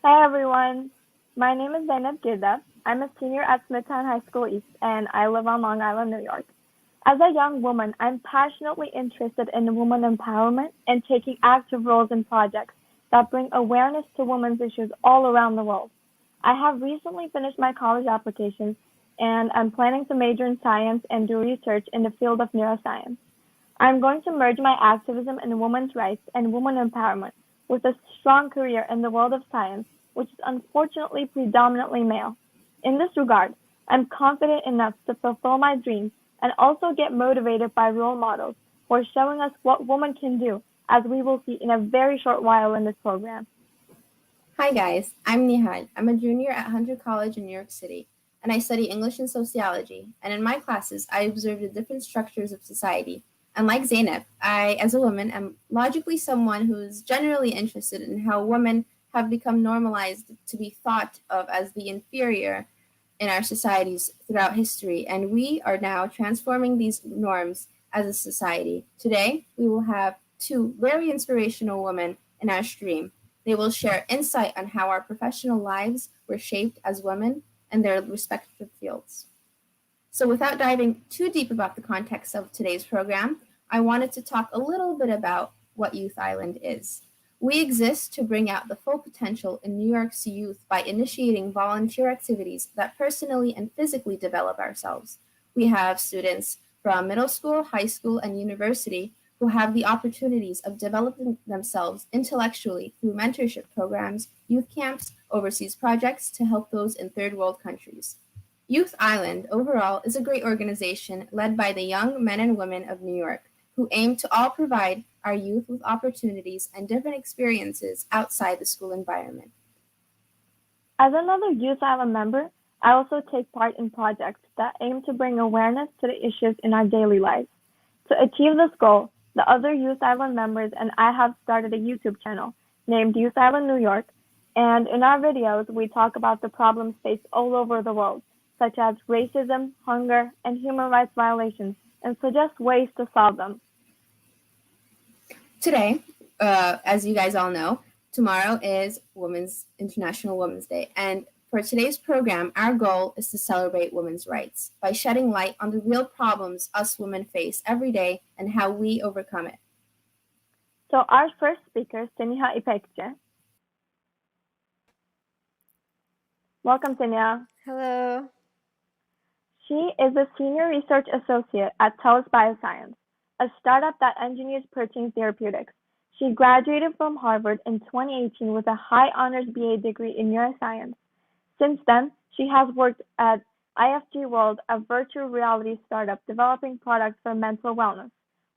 Hi everyone, my name is Zainab Girda. I'm a senior at Smithtown High School East and I live on Long Island, New York. As a young woman, I'm passionately interested in women empowerment and taking active roles in projects that bring awareness to women's issues all around the world. I have recently finished my college applications and I'm planning to major in science and do research in the field of neuroscience. I'm going to merge my activism in women's rights and women empowerment with a strong career in the world of science, which is unfortunately predominantly male. In this regard, I'm confident enough to fulfill my dreams and also get motivated by role models who are showing us what women can do, as we will see in a very short while in this program. Hi guys, I'm Nihal. I'm a junior at Hunter College in New York City, and I study English and sociology. And in my classes, I observe the different structures of society. And like Zainab, I, as a woman, am logically someone who's generally interested in how women have become normalized to be thought of as the inferior in our societies throughout history. And we are now transforming these norms as a society. Today, we will have two very inspirational women in our stream. They will share insight on how our professional lives were shaped as women in their respective fields. So, without diving too deep about the context of today's program, I wanted to talk a little bit about what Youth Island is. We exist to bring out the full potential in New York's youth by initiating volunteer activities that personally and physically develop ourselves. We have students from middle school, high school, and university who have the opportunities of developing themselves intellectually through mentorship programs, youth camps, overseas projects to help those in third world countries. Youth Island overall is a great organization led by the young men and women of New York who aim to all provide our youth with opportunities and different experiences outside the school environment. As another Youth Island member, I also take part in projects that aim to bring awareness to the issues in our daily lives. To achieve this goal, the other Youth Island members and I have started a YouTube channel named Youth Island New York, and in our videos we talk about the problems faced all over the world, such as racism, hunger, and human rights violations, and suggest ways to solve them. Today, as you guys all know, tomorrow is Women's International Women's Day. And for today's program, our goal is to celebrate women's rights by shedding light on the real problems us women face every day and how we overcome it. So our first speaker, Seniha İpekçi. Welcome, Seniha. Hello. She is a senior research associate at TELUS Bioscience, a startup that engineers protein therapeutics. She graduated from Harvard in 2018 with a high honors BA degree in neuroscience. Since then, she has worked at IFG World, a virtual reality startup developing products for mental wellness,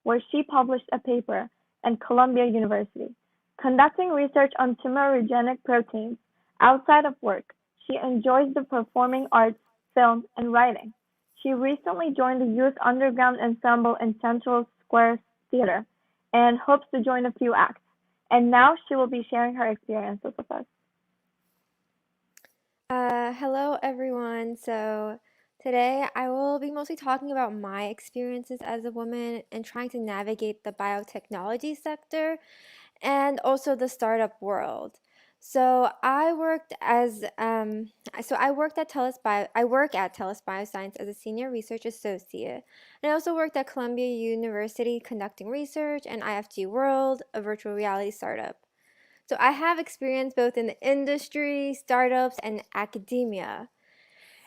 where she published a paper at Columbia University. Conducting research on tumorigenic proteins outside of work, she enjoys the performing arts, film, and writing. She recently joined the Youth Underground Ensemble in Central Square Theater and hopes to join a few acts. And now she will be sharing her experiences with us. Hello everyone. So today I will be mostly talking about my experiences as a woman and trying to navigate the biotechnology sector and also the startup world. So I worked as I worked at I work at TELUS Bioscience as a senior research associate. And I also worked at Columbia University conducting research and IFG World, a virtual reality startup. So I have experience both in the industry, startups, and academia.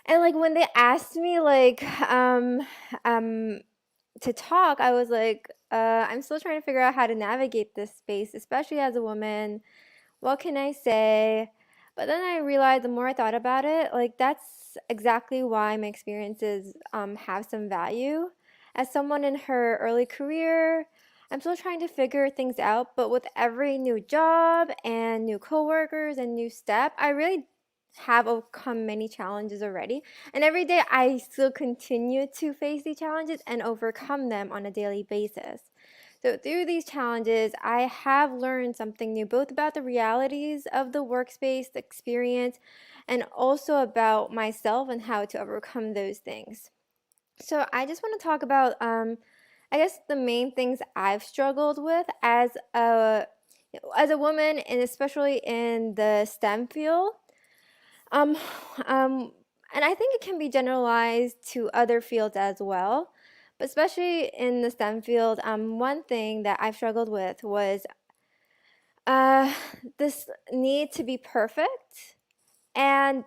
And like when they asked me um to talk, I was like, I'm still trying to figure out how to navigate this space, especially as a woman. What can I say? But then I realized the more I thought about it, like that's exactly why my experiences have some value. As someone in her early career, I'm still trying to figure things out, but with every new job and new coworkers and new step, I really have overcome many challenges already. And every day I still continue to face these challenges and overcome them on a daily basis. So, through these challenges, I have learned something new, both about the realities of the workspace the experience and also about myself and how to overcome those things. So, I just want to talk about, I guess, the main things I've struggled with as a as a woman, and especially in the STEM field. Um, um, and I think it can be generalized to other fields as well. But especially in the STEM field, one thing that I've struggled with was uh, this need to be perfect and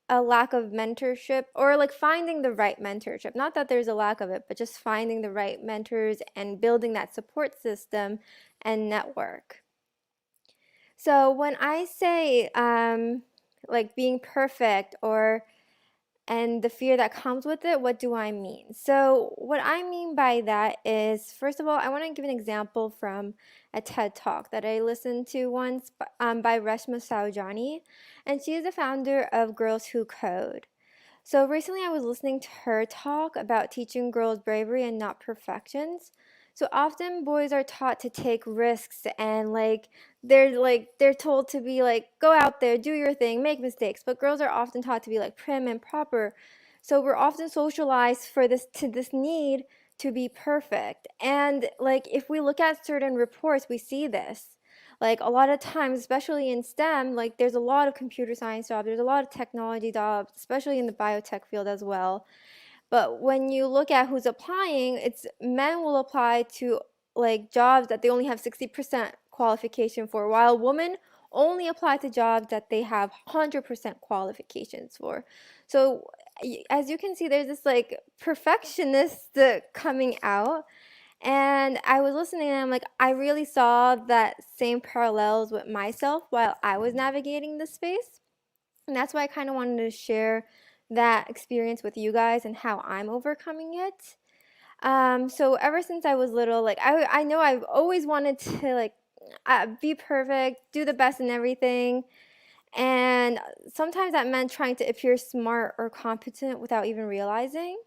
a lack of mentorship, or like finding the right mentorship. Not that there's a lack of it, but just finding the right mentors and building that support system and network. So when I say like being perfect or and the fear that comes with it, what do I mean? So, what I mean by that is, first of all, I want to give an example from a TED Talk that I listened to once by Reshma Saujani, and she is the founder of Girls Who Code. So recently I was listening to her talk about teaching girls bravery and not perfections. So often boys are taught to take risks and they're told to be like go out there, do your thing, make mistakes, but girls are often taught to be like prim and proper. So we're often socialized for this need to be perfect. And like if we look at certain reports, we see this. Like a lot of times, especially in STEM, like there's a lot of computer science jobs, there's a lot of technology jobs, especially in the biotech field as well. But when you look at who's applying, it's men will apply to like jobs that they only have 60% qualification for, while women only apply to jobs that they have 100% qualifications for. So as you can see, there's this like perfectionist coming out, and I was listening and I'm like, I really saw that same parallels with myself while I was navigating this space. And that's why I kind of wanted to share that experience with you guys and how I'm overcoming it. So ever since I was little, like I know I've always wanted to like be perfect, do the best in everything. And sometimes that meant trying to appear smart or competent without even realizing.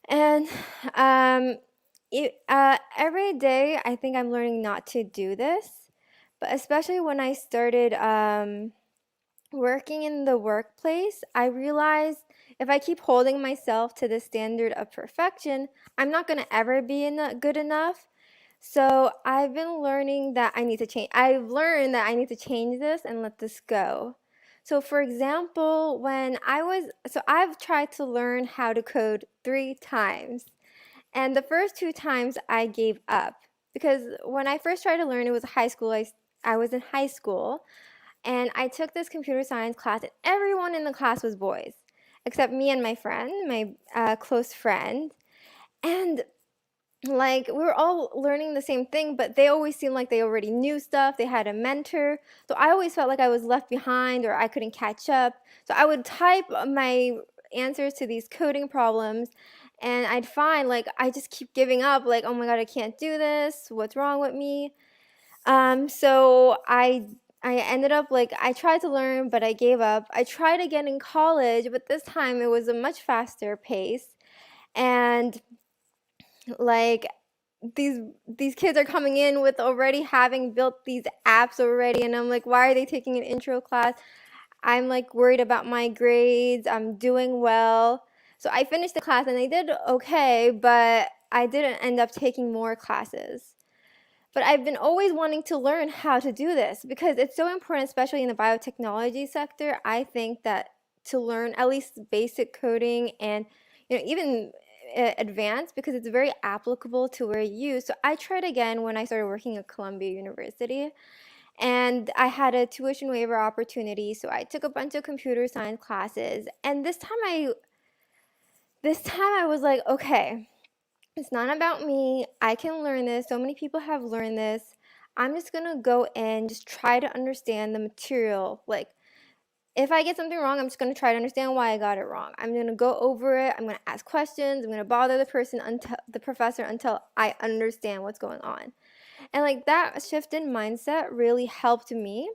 And every day, I think I'm learning not to do this, but especially when I started working in the workplace, I realized if I keep holding myself to the standard of perfection, I'm not going to ever be good enough. So I've been learning that I need to change. I've learned that I need to change this and let this go. So for example, I've tried to learn how to code 3 times. And the first 2 times I gave up because when I first tried to learn, it was high school. I was in high school and I took this computer science class, and everyone in the class was boys except me and my friend, my close friend. And like we were all learning the same thing, but they always seemed like they already knew stuff. They had a mentor. So I always felt like I was left behind or I couldn't catch up. So I would type my answers to these coding problems and I'd find like I just keep giving up, like, oh my God, I can't do this. What's wrong with me? So I ended up like I tried to learn, but I gave up. I tried again in college, but this time it was a much faster pace. And like these kids are coming in with already having built these apps already, and I'm like, why are they taking an intro class? I'm like worried about my grades. I'm doing well. So I finished the class and I did okay, but I didn't end up taking more classes. But I've been always wanting to learn how to do this because it's so important, especially in the biotechnology sector. I think that to learn at least basic coding and even advanced, because it's very applicable to where you use. So I tried again when I started working at Columbia University, and I had a tuition waiver opportunity. So I took a bunch of computer science classes, and this time I was like, okay, it's not about me. I can learn this. So many people have learned this. I'm just going to go and just try to understand the material. Like, if I get something wrong, I'm just going to try to understand why I got it wrong. I'm going to go over it. I'm going to ask questions. I'm going to bother the professor until I understand what's going on. And like that shift in mindset really helped me.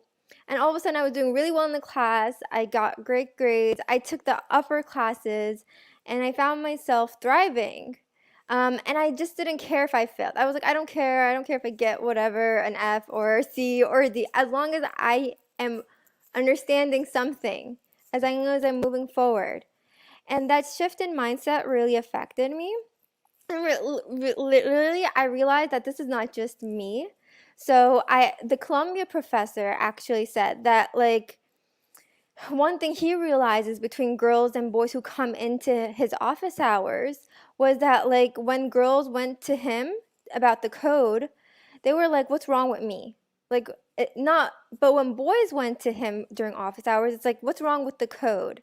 And all of a sudden I was doing really well in the class. I got great grades. I took the upper classes and I found myself thriving. And I just didn't care if I failed. I was like, I don't care. I don't care if I get whatever, an F or a C or a D, as long as I am understanding something, as long as I'm moving forward. And that shift in mindset really affected me. And literally, I realized that this is not just me. So the Columbia professor actually said that like one thing he realizes between girls and boys who come into his office hours was that like when girls went to him about the code, they were like, "What's wrong with me?" Like not, but when boys went to him during office hours, it's like, "What's wrong with the code?"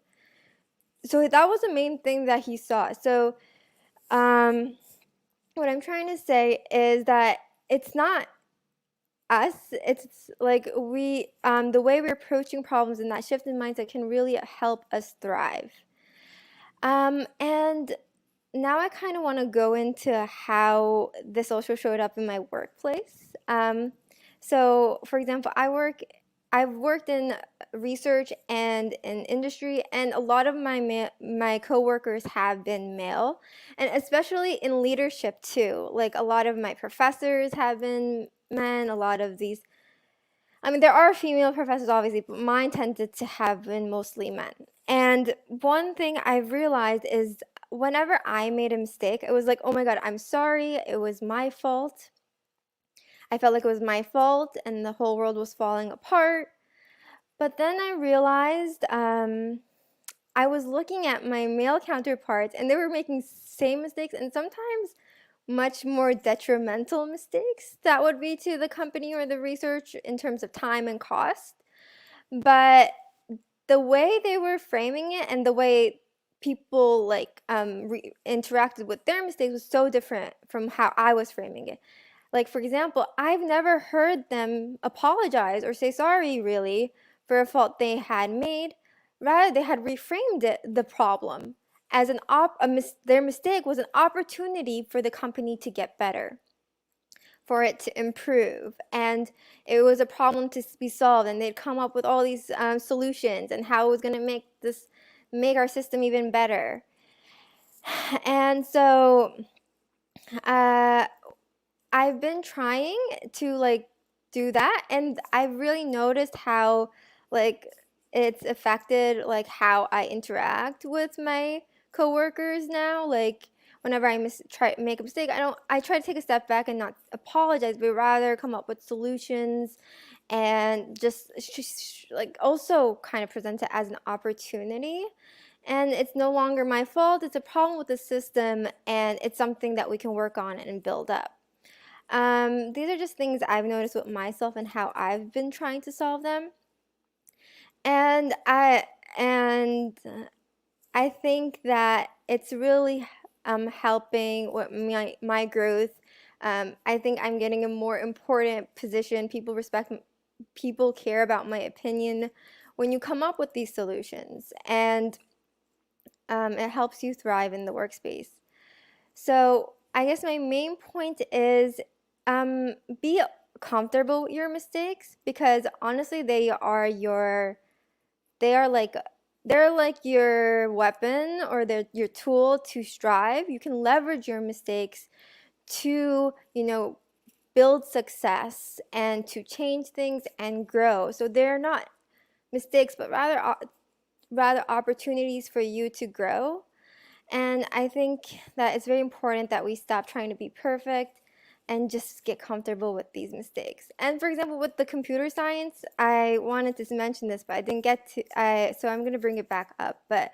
So that was the main thing that he saw. So um, what I'm trying to say is that it's not us, it's like the way we're approaching problems and that shift in mindset can really help us thrive. And now I kind of want to go into how this also showed up in my workplace. So for example, I've worked in research and in industry, and a lot of my coworkers have been male, and especially in leadership too. Like a lot of my professors have been men. A lot of these, I mean, there are female professors obviously, but mine tended to have been mostly men. And one thing I've realized is whenever I made a mistake, it was like, oh my God, I'm sorry. It was my fault. I felt like it was my fault and the whole world was falling apart. But then I realized I was looking at my male counterparts and they were making same mistakes and sometimes much more detrimental mistakes that would be to the company or the research in terms of time and cost. But the way they were framing it and the way people like interacted with their mistakes was so different from how I was framing it. Like for example, I've never heard them apologize or say sorry really for a fault they had made. Rather, they had reframed the problem as their mistake was an opportunity for the company to get better, for it to improve, and it was a problem to be solved, and they'd come up with all these solutions and how it was going to make our system even better. And so uh, I've been trying to like do that, and I've really noticed how like it's affected like how I interact with my coworkers now. Like whenever I try make a mistake, I try to take a step back and not apologize, but rather come up with solutions and just like also kind of present it as an opportunity. And it's no longer my fault, it's a problem with the system, and it's something that we can work on and build up. These are just things I've noticed with myself and how I've been trying to solve them. And I think that it's really helping with my growth. I think I'm getting a more important position. People care about my opinion when you come up with these solutions, and it helps you thrive in the workspace. So I guess my main point is be comfortable with your mistakes, because honestly they are like they're like your weapon, or they're your tool to strive. You can leverage your mistakes to, build success and to change things and grow. So they're not mistakes, but rather opportunities for you to grow. And I think that it's very important that we stop trying to be perfect and just get comfortable with these mistakes. And for example, with the computer science, I wanted to mention this, but I didn't get to, so I'm going to bring it back up. But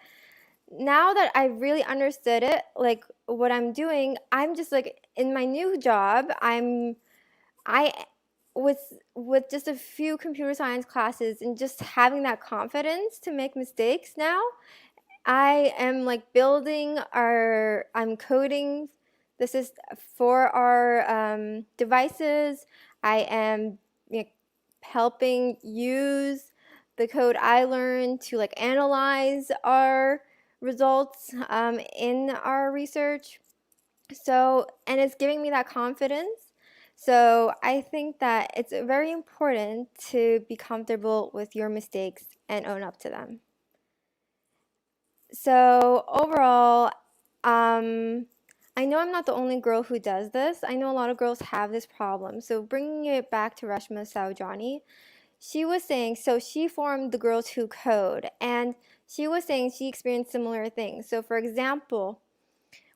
now that I really understood it, like what I'm doing, I'm just like in my new job, I with just a few computer science classes and just having that confidence to make mistakes now, I am like I'm coding. This is for our devices. I am, helping use the code I learned to like analyze our results in our research. So, and it's giving me that confidence. So I think that it's very important to be comfortable with your mistakes and own up to them. So overall, I know I'm not the only girl who does this. I know a lot of girls have this problem. So bringing it back to Rashma Saujani, she was saying, so she formed the Girls Who Code, and she was saying she experienced similar things. So for example,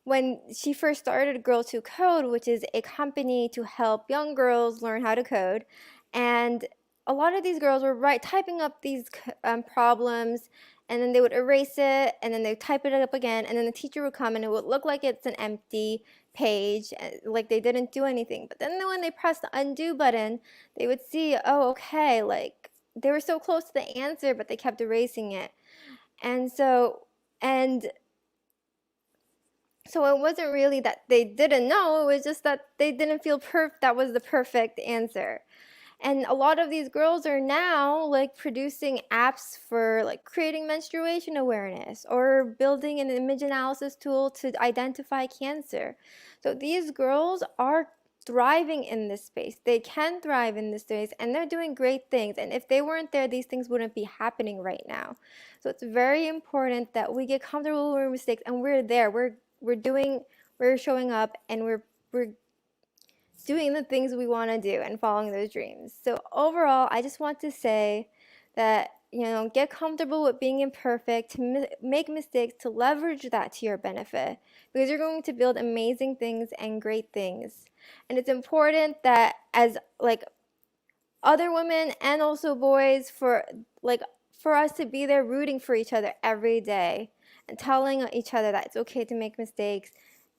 when she first started Girls Who Code, which is a company to help young girls learn how to code. And a lot of these girls were typing up these problems, and then they would erase it, and then they type it up again, and then the teacher would come and it would look like it's an empty page, like they didn't do anything. But then when they pressed the undo button, they would see, oh, okay, like they were so close to the answer, but they kept erasing it. And so it wasn't really that they didn't know, it was just that they didn't feel that was the perfect answer. And a lot of these girls are now like producing apps for like creating menstruation awareness or building an image analysis tool to identify cancer. So these girls are thriving in this space. They can thrive in this space, and they're doing great things. And if they weren't there, these things wouldn't be happening right now. So it's very important that we get comfortable with our mistakes, and we're there. We're showing up, and we're doing the things we want to do and following those dreams. So overall, I just want to say that, get comfortable with being imperfect, to make mistakes, to leverage that to your benefit, because you're going to build amazing things and great things. And it's important that as like other women and also boys, for us to be there rooting for each other every day and telling each other that it's okay to make mistakes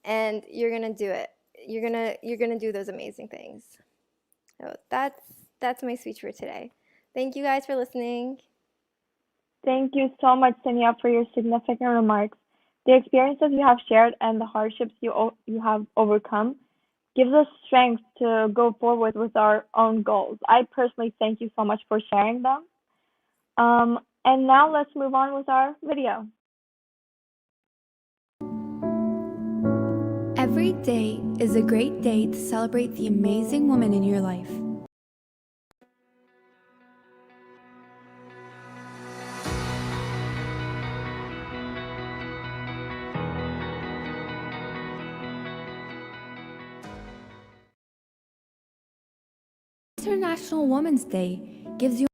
and you're going to do it. You're gonna do those amazing things. So that's my speech for today. Thank you guys for listening. Thank you so much, Sonia, for your significant remarks. The experiences you have shared and the hardships you have overcome gives us strength to go forward with our own goals. I personally thank you so much for sharing them. And now let's move on with our video. Every day is a great day to celebrate the amazing woman in your life. International Women's Day gives you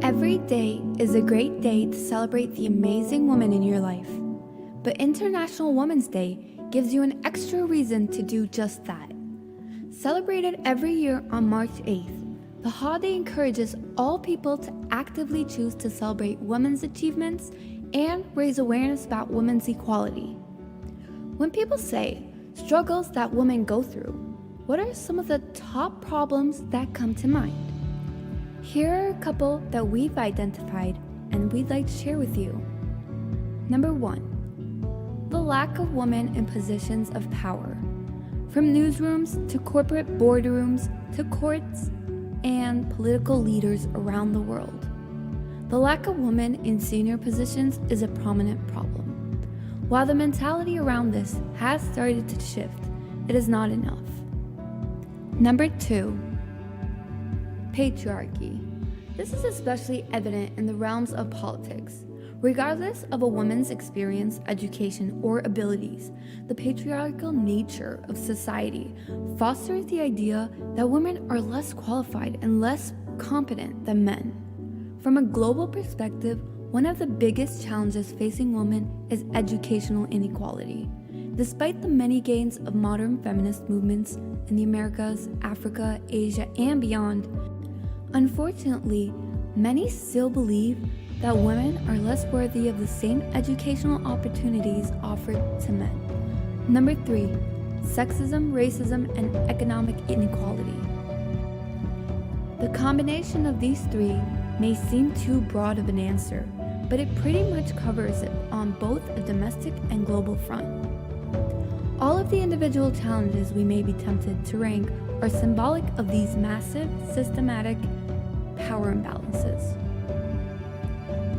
Every day is a great day to celebrate the amazing woman in your life. But International Women's Day gives you an extra reason to do just that. Celebrated every year on March 8th, the holiday encourages all people to actively choose to celebrate women's achievements and raise awareness about women's equality. When people say struggles that women go through, what are some of the top problems that come to mind? Here are a couple that we've identified and we'd like to share with you. Number 1, the lack of women in positions of power. From newsrooms to corporate boardrooms to courts and political leaders around the world. The lack of women in senior positions is a prominent problem. While the mentality around this has started to shift, it is not enough. Number 2, patriarchy. This is especially evident in the realms of politics. Regardless of a woman's experience, education, or abilities, the patriarchal nature of society fosters the idea that women are less qualified and less competent than men. From a global perspective, one of the biggest challenges facing women is educational inequality. Despite the many gains of modern feminist movements in the Americas, Africa, Asia, and beyond, unfortunately, many still believe that women are less worthy of the same educational opportunities offered to men. Number 3, sexism, racism, and economic inequality. The combination of these three may seem too broad of an answer, but it pretty much covers it on both a domestic and global front. All of the individual challenges we may be tempted to rank are symbolic of these massive, systematic power imbalances.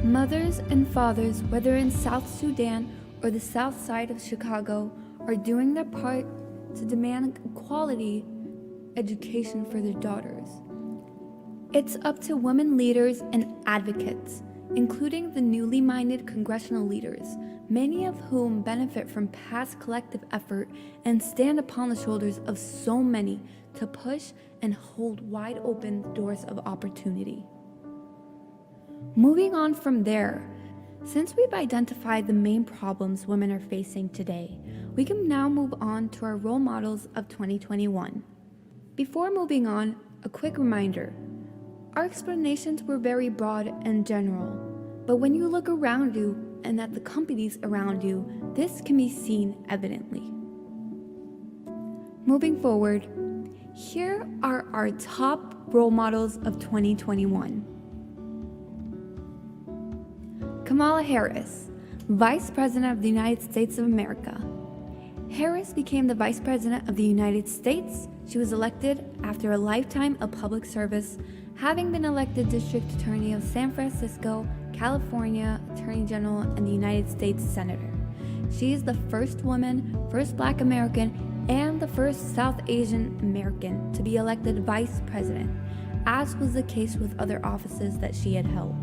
Mothers and fathers, whether in South Sudan or the south side of Chicago, are doing their part to demand quality education for their daughters. It's up to women leaders and advocates, including the newly minded congressional leaders, many of whom benefit from past collective effort and stand upon the shoulders of so many, to push and hold wide open the doors of opportunity. Moving on from there, Since we've identified the main problems women are facing today, we can now move on to our role models of 2021. Before moving on, a quick reminder. Our explanations were very broad and general, but when you look around you and at the companies around you, this can be seen evidently. Moving forward, here are our top role models of 2021. Kamala Harris, Vice President of the United States of America. Harris became the Vice President of the United States. She was elected after a lifetime of public service, having been elected District Attorney of San Francisco, California, Attorney General, and the United States Senator. She is the first woman, first Black American, and the first South Asian American to be elected Vice President, as was the case with other offices that she had held.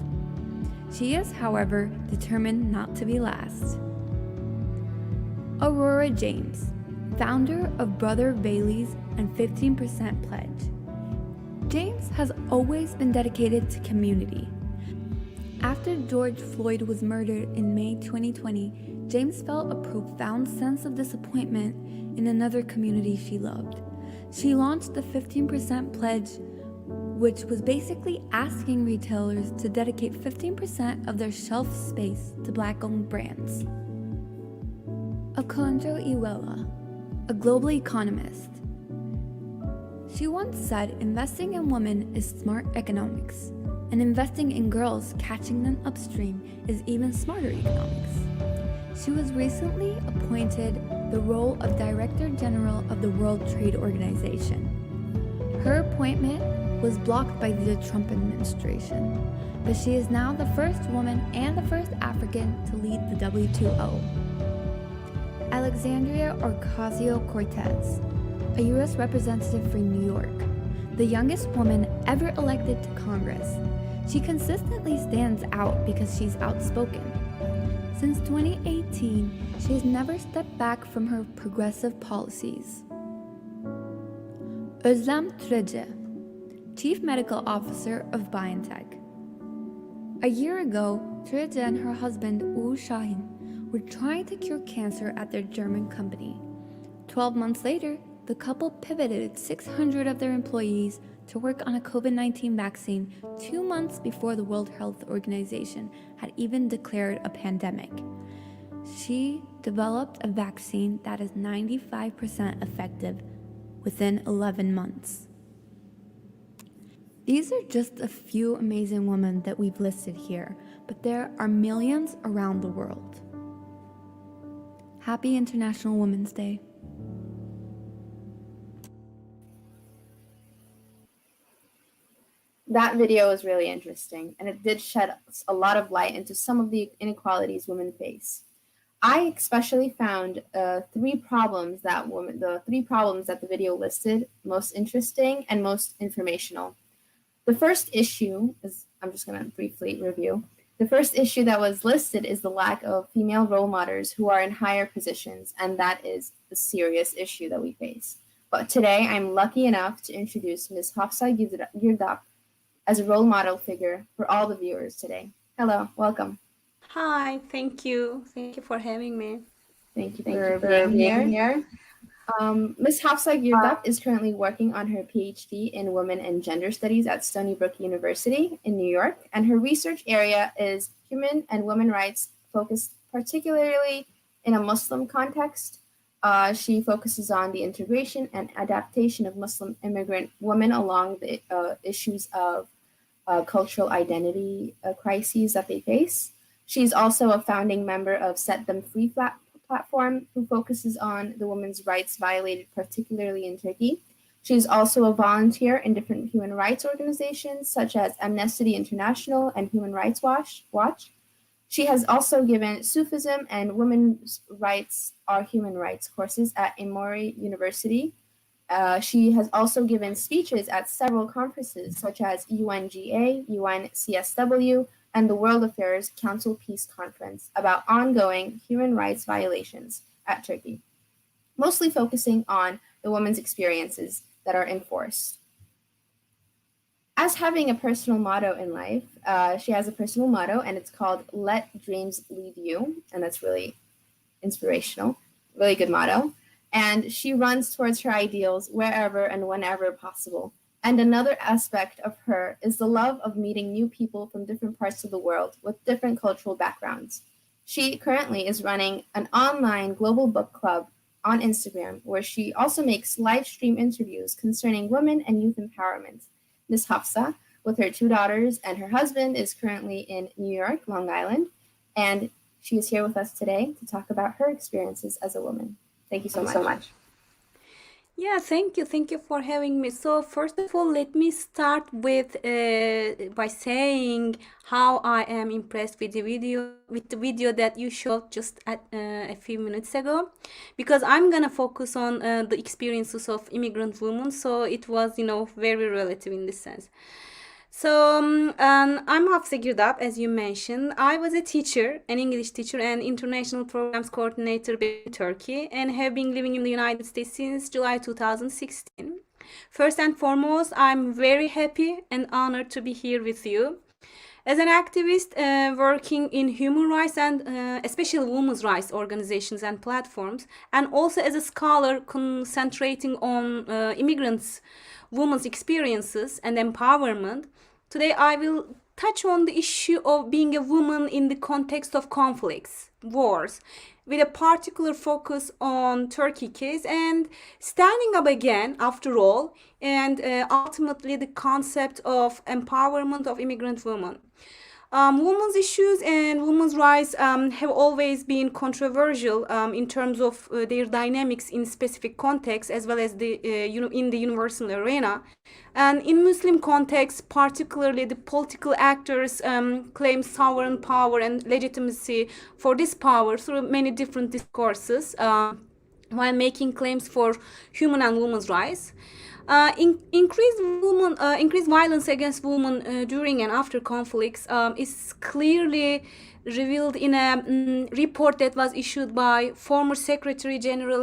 She is, however, determined not to be last. Aurora James, founder of Brother Bailey's and 15% Pledge. James has always been dedicated to community. After George Floyd was murdered in May 2020, James felt a profound sense of disappointment in another community she loved. She launched the 15% Pledge, which was basically asking retailers to dedicate 15% of their shelf space to Black-owned brands. Okonjo Iweala, a global economist. She once said investing in women is smart economics, and investing in girls, catching them upstream, is even smarter economics. She was recently appointed the role of Director General of the World Trade Organization. Her appointment was blocked by the Trump administration, but she is now the first woman and the first African to lead the WTO. Alexandria Ocasio-Cortez, a U.S. representative for New York, the youngest woman ever elected to Congress. She consistently stands out because she's outspoken. Since 2018, she has never stepped back from her progressive policies. Özlem Türeci, Chief Medical Officer of BioNTech. A year ago, Türeci and her husband Uğur Şahin were trying to cure cancer at their German company. 12 months later, the couple pivoted 600 of their employees to work on a COVID-19 vaccine 2 months before the World Health Organization had even declared a pandemic. She developed a vaccine that is 95% effective within 11 months. These are just a few amazing women that we've listed here, but there are millions around the world. Happy International Women's Day. That video was really interesting, and it did shed a lot of light into some of the inequalities women face. I especially found the three problems that the video listed most interesting and most informational. The first issue is, I'm just going to briefly review. The first issue that was listed is the lack of female role models who are in higher positions, and that is a serious issue that we face. But today, I'm lucky enough to introduce Ms. Hafsa Girdap as a role model figure for all the viewers today. Hello, welcome. Hi, thank you. Thank you for having me. Thank you for being here. Ms. Hafsa Girdap is currently working on her PhD in Women and Gender Studies at Stony Brook University in New York, and her research area is human and women rights, focused particularly in a Muslim context. She focuses on the integration and adaptation of Muslim immigrant women along the issues of cultural identity crises that they face. She's also a founding member of Set Them Free platform, who focuses on the women's rights violated, particularly in Turkey. She's also a volunteer in different human rights organizations, such as Amnesty International and Human Rights Watch. She has also given Sufism and Women's Rights are Human Rights courses at Emory University. She has also given speeches at several conferences, such as UNGA, UNCSW, and the World Affairs Council Peace Conference about ongoing human rights violations at Turkey, mostly focusing on the women's experiences that are enforced. As having a personal motto in life, she has a personal motto, and it's called "Let Dreams Lead You," and that's really inspirational, really good motto. And she runs towards her ideals wherever and whenever possible. And another aspect of her is the love of meeting new people from different parts of the world with different cultural backgrounds. She currently is running an online global book club on Instagram, where she also makes live stream interviews concerning women and youth empowerment. Miss Hafsa, with her two daughters and her husband, is currently in New York, Long Island, and she is here with us today to talk about her experiences as a woman. Thank you so much. Yeah, thank you. Thank you for having me. So first of all, let me start with by saying how I am impressed with the video that you showed just a few minutes ago, because I'm gonna focus on the experiences of immigrant women. So it was, very relative in this sense. So I'm Hafsa Girdap, as you mentioned. I was a teacher, an English teacher and international programs coordinator in Turkey, and have been living in the United States since July 2016. First and foremost, I'm very happy and honored to be here with you. As an activist working in human rights and especially women's rights organizations and platforms, and also as a scholar concentrating on immigrants, women's experiences and empowerment, today I will touch on the issue of being a woman in the context of conflicts, wars, with a particular focus on Turkey case and standing up again, after all, and ultimately the concept of empowerment of immigrant women. Women's issues and women's rights have always been controversial in terms of their dynamics in specific contexts, as well as in the universal arena. And in Muslim contexts, particularly the political actors claim sovereign power and legitimacy for this power through many different discourses, while making claims for human and women's rights. Increased violence against women during and after conflicts is clearly revealed in a report that was issued by former Secretary General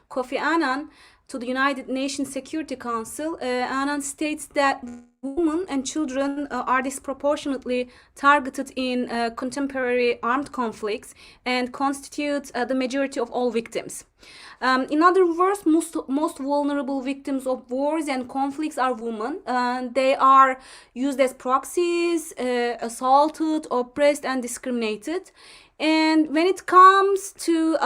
Kofi Annan to the United Nations Security Council. Annan states that women and children are disproportionately targeted in contemporary armed conflicts and constitute the majority of all victims. In other words, most vulnerable victims of wars and conflicts are women. They are used as proxies, assaulted, oppressed, and discriminated. And when it comes to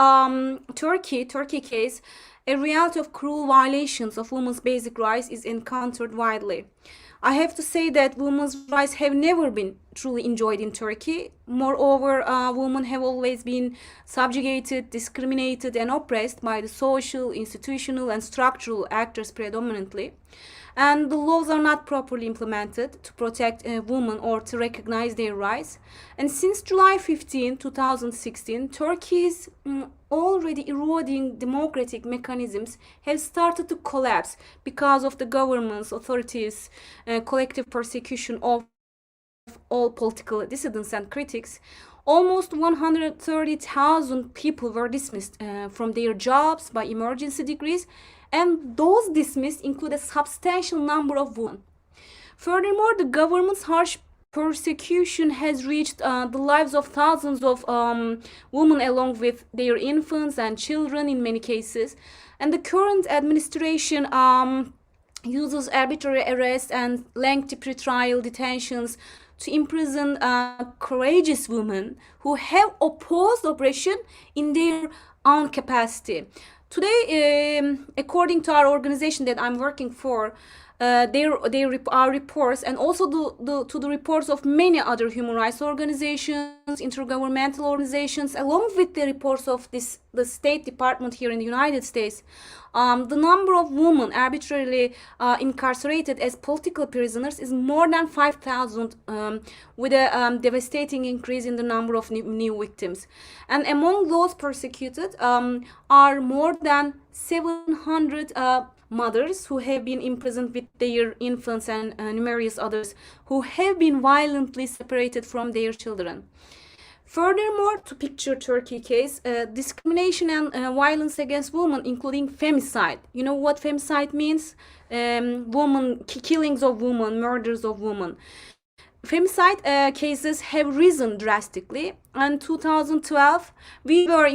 Turkey case, a reality of cruel violations of women's basic rights is encountered widely. I have to say that women's rights have never been truly enjoyed in Turkey. Moreover, women have always been subjugated, discriminated, and oppressed by the social, institutional, and structural actors predominantly. And the laws are not properly implemented to protect women or to recognize their rights. And since July 15, 2016, Turkey's already eroding democratic mechanisms have started to collapse because of the government's authorities' collective persecution of all political dissidents and critics. Almost 130,000 people were dismissed from their jobs by emergency decrees, and those dismissed include a substantial number of women. Furthermore, the government's harsh persecution has reached the lives of thousands of women along with their infants and children in many cases. And the current administration uses arbitrary arrests and lengthy pretrial detentions to imprison courageous women who have opposed oppression in their own capacity. Today, according to our organization that I'm working for, our reports, and also to the reports of many other human rights organizations, intergovernmental organizations, along with the reports of the State Department here in the United States, the number of women arbitrarily incarcerated as political prisoners is more than 5,000, with a devastating increase in the number of new victims. And among those persecuted are more than 700 mothers who have been imprisoned with their infants and numerous others who have been violently separated from their children. Furthermore, to picture Turkey case, discrimination and violence against women, including femicide. You know what femicide means? Killings of women, murders of women. Femicide cases have risen drastically. In 2012, we were,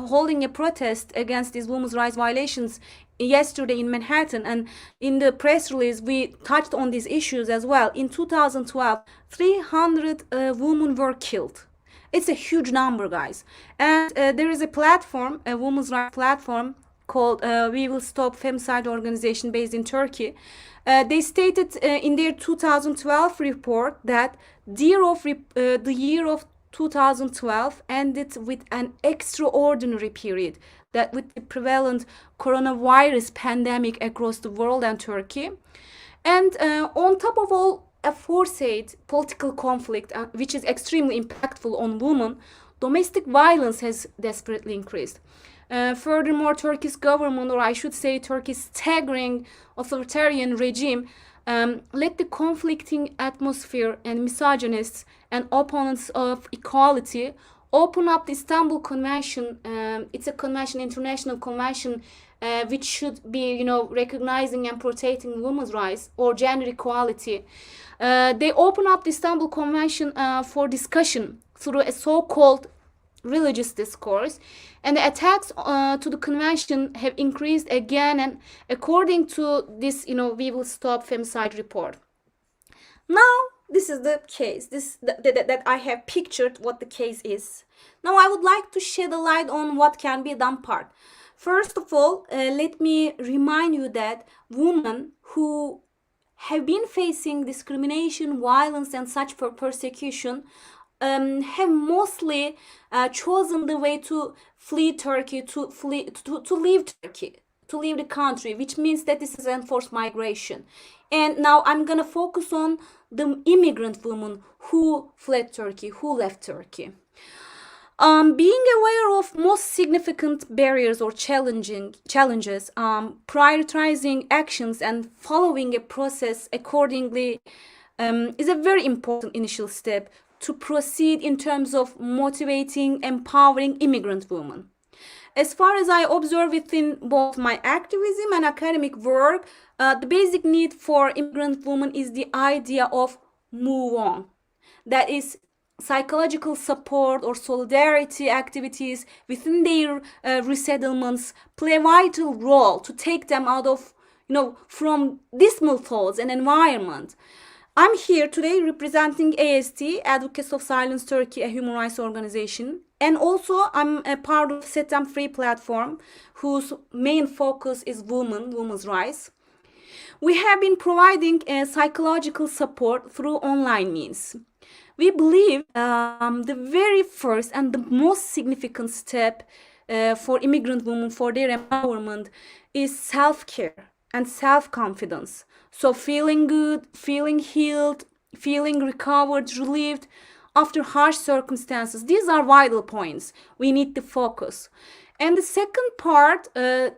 holding a protest against these women's rights violations yesterday in Manhattan, and in the press release we touched on these issues as well. In 2012, 300 women were killed. It's a huge number, guys. And there is a platform, a women's rights platform called We Will Stop Femicide organization based in Turkey. They stated in their 2012 report that the year of 2012 ended with an extraordinary period, that with the prevalent coronavirus pandemic across the world and Turkey. And on top of all aforesaid political conflict, which is extremely impactful on women, domestic violence has desperately increased. Furthermore, Turkey's government, or I should say Turkey's staggering authoritarian regime, let the conflicting atmosphere and misogynists and opponents of equality open up the Istanbul Convention. It's a convention, international convention, which should be, recognizing and protecting women's rights or gender equality. They open up the Istanbul Convention for discussion through a so-called religious discourse, and the attacks to the convention have increased again, and according to this, We Will Stop Femicide report. Now, this is the case, that I have pictured what the case is. Now, I would like to shed a light on what can be done part. First of all, let me remind you that women who have been facing discrimination, violence, and such for persecution have mostly chosen the way to flee Turkey, to leave Turkey, to leave the country, which means that this is enforced migration. And now I'm gonna focus on the immigrant women who fled Turkey, who left Turkey. Being aware of most significant barriers or challenges, prioritizing actions and following a process accordingly is a very important initial step to proceed in terms of motivating, empowering immigrant women. As far as I observe within both my activism and academic work, the basic need for immigrant women is the idea of move on. That is, psychological support or solidarity activities within their resettlements play a vital role to take them out of, from dismal thoughts and environment. I'm here today representing AST, Advocates of Silence Turkey, a human rights organization. And also I'm a part of Set Them Free platform, whose main focus is women's rights. We have been providing psychological support through online means. We believe the very first and the most significant step for immigrant women, for their empowerment, is self-care and self-confidence. So feeling good, feeling healed, feeling recovered, relieved after harsh circumstances. These are vital points. We need to focus. And the second part,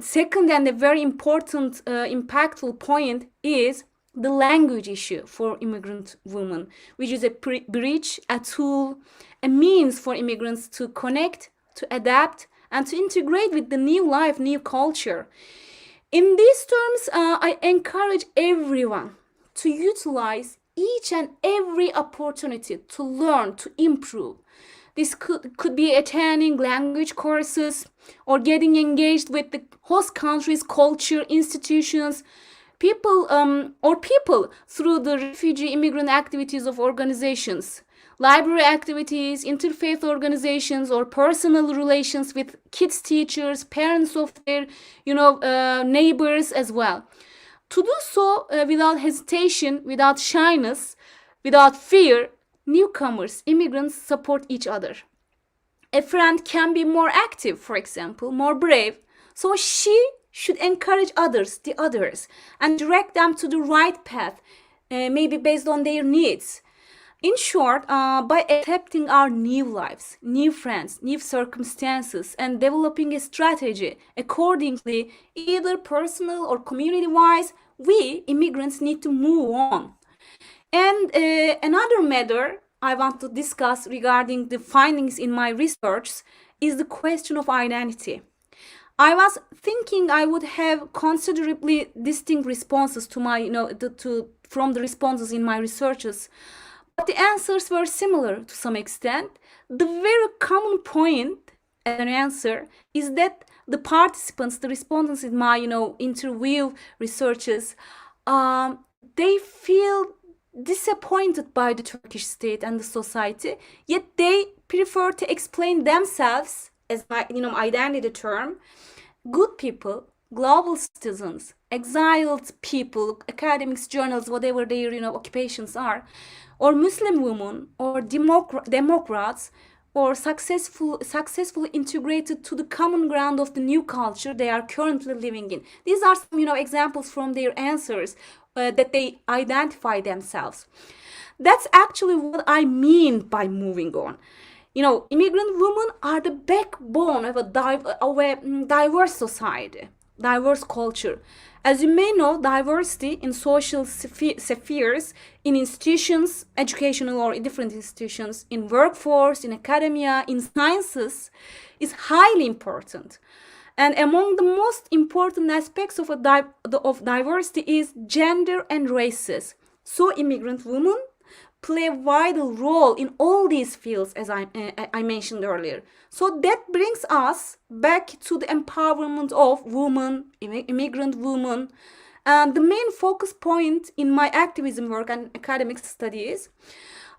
second and a very important, impactful point is the language issue for immigrant women, which is a bridge, a tool, a means for immigrants to connect, to adapt, and to integrate with the new life, new culture. In these terms, I encourage everyone to utilize each and every opportunity to learn, to improve. This could be attending language courses or getting engaged with the host country's culture, institutions, people through the refugee immigrant activities of organizations, library activities, interfaith organizations, or personal relations with kids, teachers, parents of their, neighbors as well. To do so without hesitation, without shyness, without fear, newcomers, immigrants support each other. A friend can be more active, for example, more brave, so she should encourage the others, and direct them to the right path, maybe based on their needs. In short, by accepting our new lives, new friends, new circumstances, and developing a strategy accordingly, either personal or community-wise, we immigrants need to move on. And another matter I want to discuss regarding the findings in my research is the question of identity. I was thinking I would have considerably distinct responses to my, from the responses in my researches, but the answers were similar to some extent. The very common point as an answer is that the participants, the respondents in my, interview researches, they feel disappointed by the Turkish state and the society, yet they prefer to explain themselves as my, identity term, good people, global citizens, exiled people, academics, journalists, whatever their, occupations are, or Muslim women, or Democrats, or successfully integrated to the common ground of the new culture they are currently living in. These are some, examples from their answers that they identify themselves. That's actually what I mean by moving on. Immigrant women are the backbone of a diverse society, diverse culture. As you may know, diversity in social spheres, in institutions, educational or different institutions, in workforce, in academia, in sciences, is highly important. And among the most important aspects of diversity is gender and races. So immigrant women play a vital role in all these fields, as I mentioned earlier. So that brings us back to the empowerment of women, immigrant women. And the main focus point in my activism work and academic studies,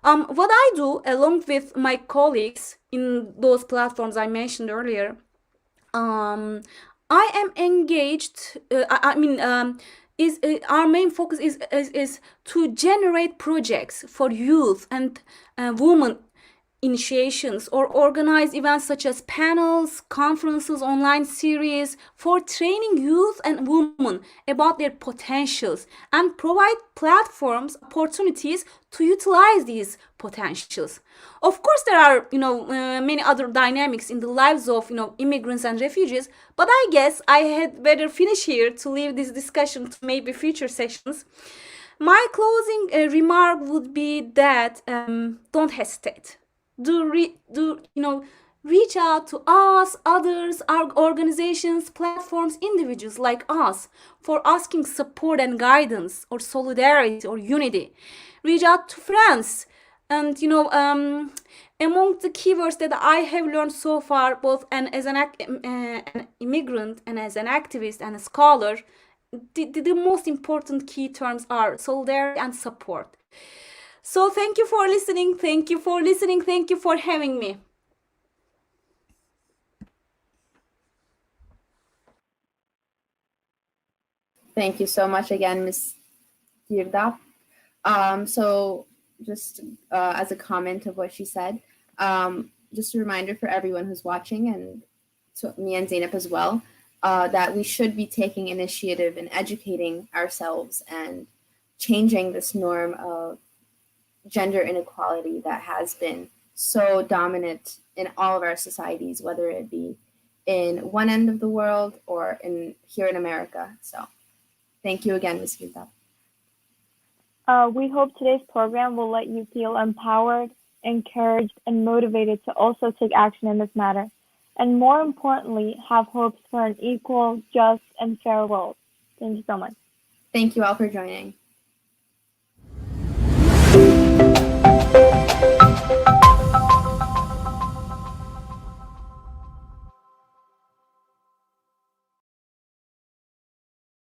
what I do along with my colleagues in those platforms I mentioned earlier, I am engaged. Our main focus is to generate projects for youth and women initiations, or organize events such as panels, conferences, online series for training youth and women about their potentials, and provide platforms, opportunities to utilize these potentials. Of course, there are many other dynamics in the lives of immigrants and refugees, but I guess I had better finish here to leave this discussion to maybe future sessions. My closing remark would be that don't hesitate. Reach out to us, others, our organizations, platforms, individuals like us for asking support and guidance, or solidarity, or unity. Reach out to friends. And among the keywords that I have learned so far, both as an immigrant and as an activist and a scholar, the most important key terms are solidarity and support. So thank you for listening. Thank you for listening. Thank you for having me. Thank you so much again, Ms. Girdap. So just as a comment of what she said, just a reminder for everyone who's watching, and to me and Zainab as well, that we should be taking initiative in educating ourselves and changing this norm of gender inequality that has been so dominant in all of our societies, whether it be in one end of the world or here in America. So thank you again, Ms. Girdap. We hope today's program will let you feel empowered, encouraged, and motivated to also take action in this matter, and more importantly, have hopes for an equal, just, and fair world. Thank you so much. Thank you all for joining.